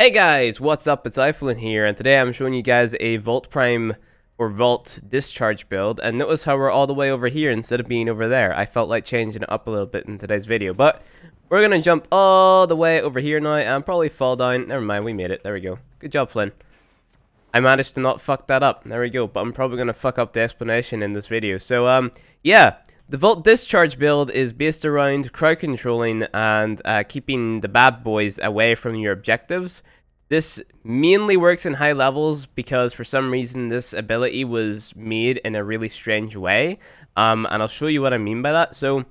Hey guys, what's up? It's iFlynn here, and today I'm showing you guys a Warframe or Vault Discharge build, and notice how we're all the way over here instead of being over there. I felt like changing it up a little bit in today's video, but we're gonna jump all the way over here now and probably fall down. Never mind, we made it. There we go. Good job, Flynn. I managed to not fuck that up. There we go, but I'm probably gonna fuck up the explanation in this video. So, yeah. The Vault Discharge build is based around crowd controlling and keeping the bad boys away from your objectives. This mainly works in high levels because for some reason this ability was made in a really strange way. And I'll show you what I mean by that. So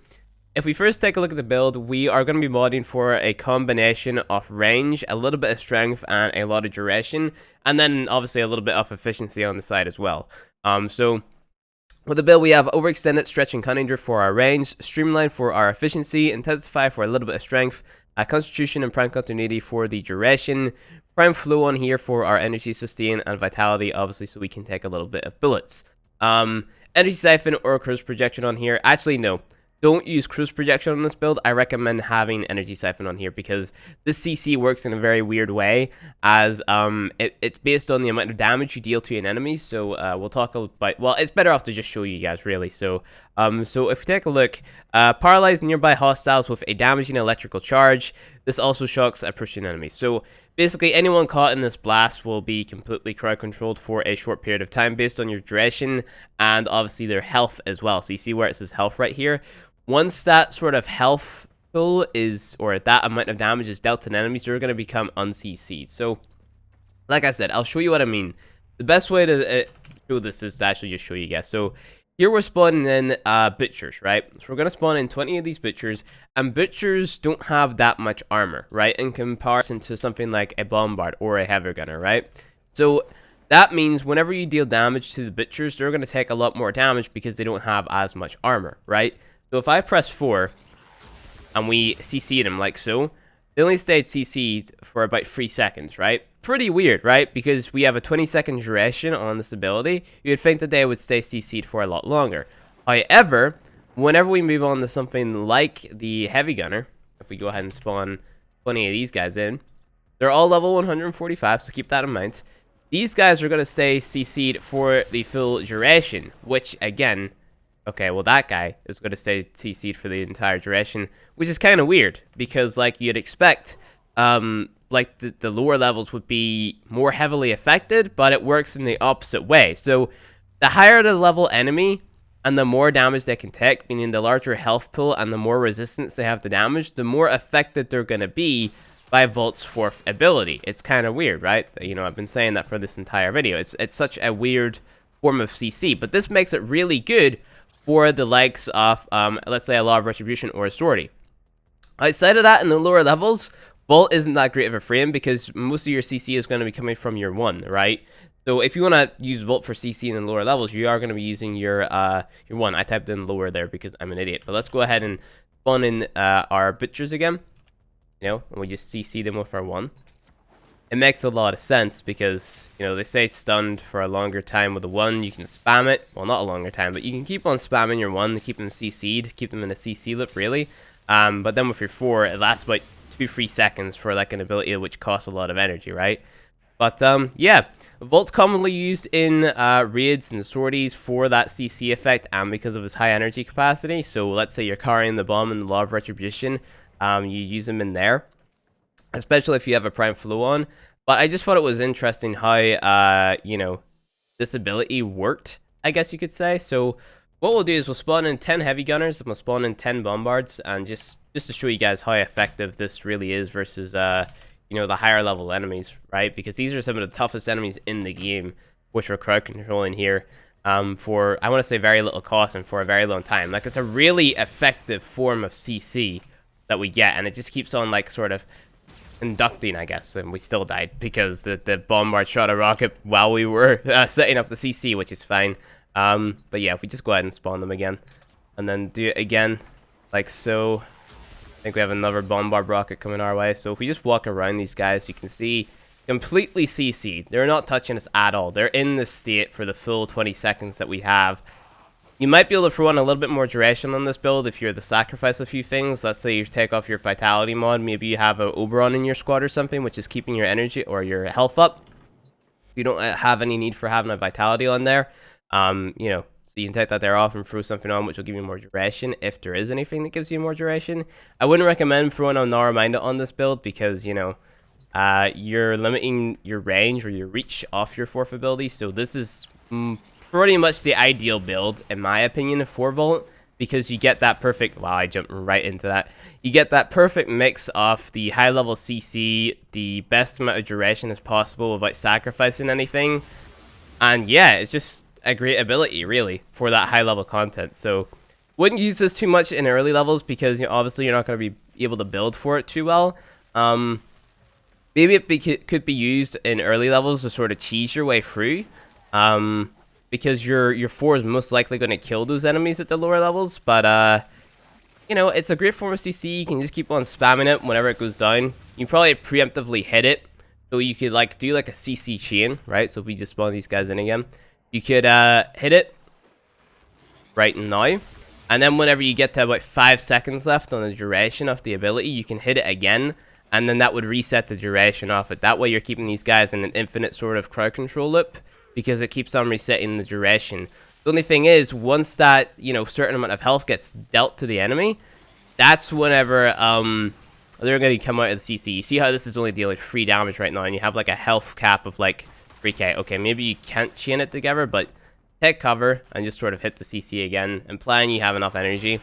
if we first take a look at the build, we are going to be modding for a combination of range, a little bit of strength, and a lot of duration. And then obviously a little bit of efficiency on the side as well. So with the build, we have Overextended, Stretch, and Cunning Drift for our range, Streamline for our efficiency, Intensify for a little bit of strength, Constitution and Prime Continuity for the duration, Prime Flow on here for our energy sustain, and Vitality, obviously, so we can take a little bit of bullets. Energy Siphon or Cruise Projection on here. Actually, no. Don't use Cruise Projection on this build. I recommend having Energy Siphon on here because this CC works in a very weird way, as it's based on the amount of damage you deal to an enemy. So we'll talk about. Well, it's better off to just show you guys really. So if we take a look, paralyze nearby hostiles with a damaging electrical charge. This also shocks approaching enemies. So basically, anyone caught in this blast will be completely crowd controlled for a short period of time based on your duration and obviously their health as well. So you see where it says health right here. Once that sort of health pool is, or that amount of damage is dealt to enemies, they're going to become un-CC'd. So, like I said, I'll show you what I mean. The best way to show this is to actually just show you guys. So, here we're spawning in Butchers, right? So we're going to spawn in 20 of these Butchers, and Butchers don't have that much armor, right? In comparison to something like a Bombard or a Heavy Gunner, right? So that means whenever you deal damage to the Butchers, they're going to take a lot more damage because they don't have as much armor, right? So if I press 4, and we CC'd them like so, they only stayed CC'd for about 3 seconds, right? Pretty weird, right? Because we have a 20-second duration on this ability. You'd think that they would stay CC'd for a lot longer. However, whenever we move on to something like the Heavy Gunner, if we go ahead and spawn 20 of these guys in, they're all level 145, so keep that in mind. These guys are going to stay CC'd for the full duration, which, again, okay, well, that guy is going to stay CC'd for the entire duration, which is kind of weird, because, like, you'd expect, like, the lower levels would be more heavily affected, but it works in the opposite way. So, the higher the level enemy, and the more damage they can take, meaning the larger health pool and the more resistance they have to damage, the more affected they're going to be by Vault's fourth ability. It's kind of weird, right? You know, I've been saying that for this entire video. It's such a weird form of CC, but this makes it really good for the likes of, let's say, a Law of Retribution or a Authority. Outside of that, in the lower levels, Vault isn't that great of a frame because most of your CC is going to be coming from your 1, right? So if you want to use Vault for CC in the lower levels, you are going to be using your 1. I typed in lower there because I'm an idiot. But let's go ahead and spawn in our Butchers again. You know, and we just CC them with our 1. It makes a lot of sense because, you know, they stay stunned for a longer time with the 1. You can spam it. Well, not a longer time, but you can keep on spamming your 1 to keep them CC'd, keep them in a CC loop, really. But then with your 4, it lasts about 2-3 seconds for, like, an ability which costs a lot of energy, right? But, yeah, Vault's commonly used in raids and sorties for that CC effect and because of its high energy capacity. So, let's say you're carrying the bomb in the Law of Retribution, you use them in there, especially if you have a Prime Flow on. But I just thought it was interesting how, you know, this ability worked, I guess you could say. So what we'll do is we'll spawn in 10 Heavy Gunners, and we'll spawn in 10 Bombards, and just to show you guys how effective this really is versus, you know, the higher level enemies, right? Because these are some of the toughest enemies in the game, which we're crowd controlling here, for, I want to say, very little cost and for a very long time. Like, it's a really effective form of CC that we get, and it just keeps on, like, sort of inducting, I guess, and we still died because the Bombard shot a rocket while we were setting up the CC, which is fine. But yeah, if we just go ahead and spawn them again, and then do it again, like so. I think we have another Bombard rocket coming our way. So if we just walk around these guys, you can see completely CC'd. They're not touching us at all. They're in this state for the full 20 seconds that we have. You might be able to throw on a little bit more duration on this build if you're to sacrifice a few things. Let's say you take off your vitality mod. Maybe you have an Oberon in your squad or something, which is keeping your energy or your health up. You don't have any need for having a vitality on there. You know, so you can take that there off and throw something on which will give you more duration if there is anything that gives you more duration. I wouldn't recommend throwing a Naraminder on this build because, you know, you're limiting your range or your reach off your 4th ability. So this is pretty much the ideal build, in my opinion, for Volt, because you get that perfect... Wow, I jumped right into that. You get that perfect mix of the high-level CC, the best amount of duration as possible without sacrificing anything. And yeah, it's just a great ability, really, for that high-level content. So, wouldn't use this too much in early levels because, you know, obviously you're not going to be able to build for it too well. Maybe it could be used in early levels to sort of cheese your way through. Because your 4 is most likely going to kill those enemies at the lower levels. But, you know, it's a great form of CC. You can just keep on spamming it whenever it goes down. You can probably preemptively hit it. So you could, like, do, like, a CC chain, right? So if we just spawn these guys in again. You could hit it right now. And then whenever you get to about 5 seconds left on the duration of the ability, you can hit it again. And then that would reset the duration off it. That way you're keeping these guys in an infinite sort of crowd control loop, because it keeps on resetting the duration. The only thing is, once that, you know, certain amount of health gets dealt to the enemy, that's whenever they're going to come out of the CC. You see how this is only dealing 3 damage right now, and you have like a health cap of like 3k. Okay, maybe you can't chain it together, but take cover and just sort of hit the CC again, implying you have enough energy.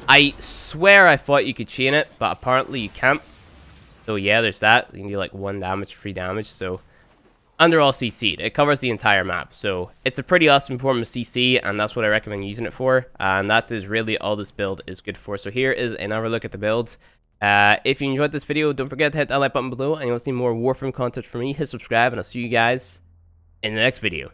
I swear I thought you could chain it, but apparently you can't. So yeah, there's that. You can do like 1 damage, 3 damage, so... And they're all CC'd. It covers the entire map. So it's a pretty awesome form of CC, and that's what I recommend using it for. And that is really all this build is good for. So here is another look at the build. If you enjoyed this video, don't forget to hit that like button below. And you want to see more Warframe content from me, hit subscribe, and I'll see you guys in the next video.